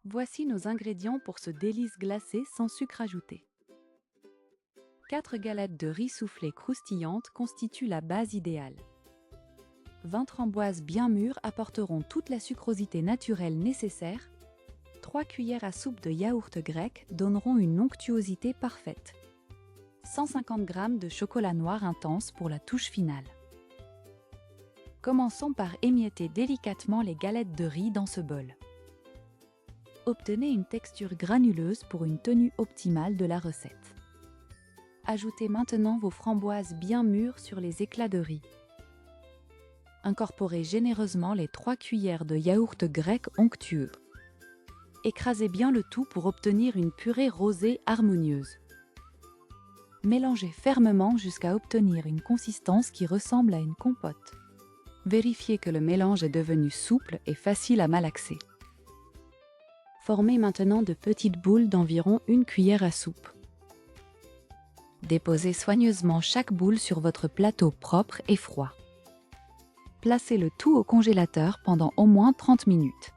Voici nos ingrédients pour ce délice glacé sans sucre ajouté. 4 galettes de riz soufflé croustillantes constituent la base idéale. 20 framboises bien mûres apporteront toute la sucrosité naturelle nécessaire. 3 cuillères à soupe de yaourt grec donneront une onctuosité parfaite. 150 g de chocolat noir intense pour la touche finale. Commençons par émietter délicatement les galettes de riz dans ce bol. Obtenez une texture granuleuse pour une tenue optimale de la recette. Ajoutez maintenant vos framboises bien mûres sur les éclats de riz. Incorporez généreusement les 3 cuillères de yaourt grec onctueux. Écrasez bien le tout pour obtenir une purée rosée harmonieuse. Mélangez fermement jusqu'à obtenir une consistance qui ressemble à une compote. Vérifiez que le mélange est devenu souple et facile à malaxer. Formez maintenant de petites boules d'environ 1 cuillère à soupe. Déposez soigneusement chaque boule sur votre plateau propre et froid. Placez le tout au congélateur pendant au moins 30 minutes.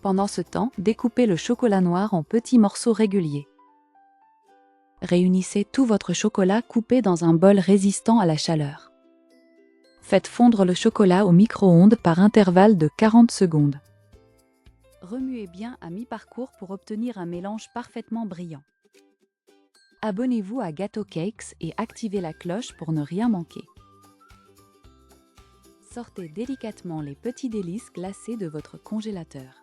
Pendant ce temps, découpez le chocolat noir en petits morceaux réguliers. Réunissez tout votre chocolat coupé dans un bol résistant à la chaleur. Faites fondre le chocolat au micro-ondes par intervalle de 40 secondes. Remuez bien à mi-parcours pour obtenir un mélange parfaitement brillant. Abonnez-vous à Gâteau Cakes et activez la cloche pour ne rien manquer. Sortez délicatement les petits délices glacés de votre congélateur.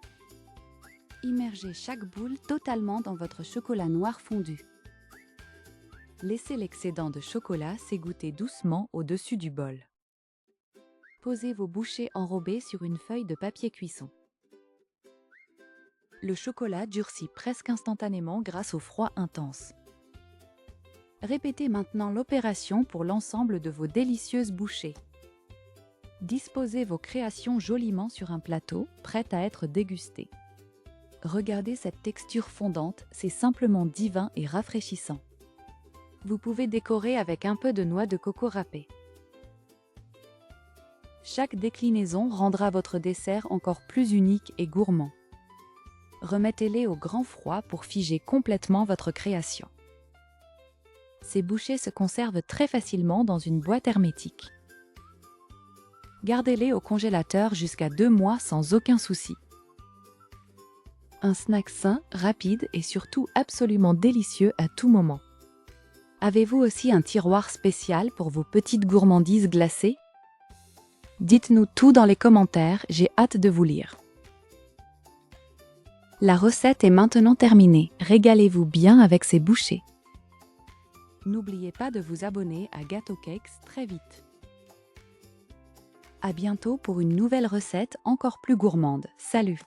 Immergez chaque boule totalement dans votre chocolat noir fondu. Laissez l'excédent de chocolat s'égoutter doucement au-dessus du bol. Posez vos bouchées enrobées sur une feuille de papier cuisson. Le chocolat durcit presque instantanément grâce au froid intense. Répétez maintenant l'opération pour l'ensemble de vos délicieuses bouchées. Disposez vos créations joliment sur un plateau, prêt à être dégusté. Regardez cette texture fondante, c'est simplement divin et rafraîchissant. Vous pouvez décorer avec un peu de noix de coco râpée. Chaque déclinaison rendra votre dessert encore plus unique et gourmand. Remettez-les au grand froid pour figer complètement votre création. Ces bouchées se conservent très facilement dans une boîte hermétique. Gardez-les au congélateur jusqu'à 2 mois sans aucun souci. Un snack sain, rapide et surtout absolument délicieux à tout moment. Avez-vous aussi un tiroir spécial pour vos petites gourmandises glacées? Dites-nous tout dans les commentaires, j'ai hâte de vous lire. La recette est maintenant terminée, régalez-vous bien avec ces bouchées. N'oubliez pas de vous abonner à Gâteau Cakes très vite. À bientôt pour une nouvelle recette encore plus gourmande. Salut!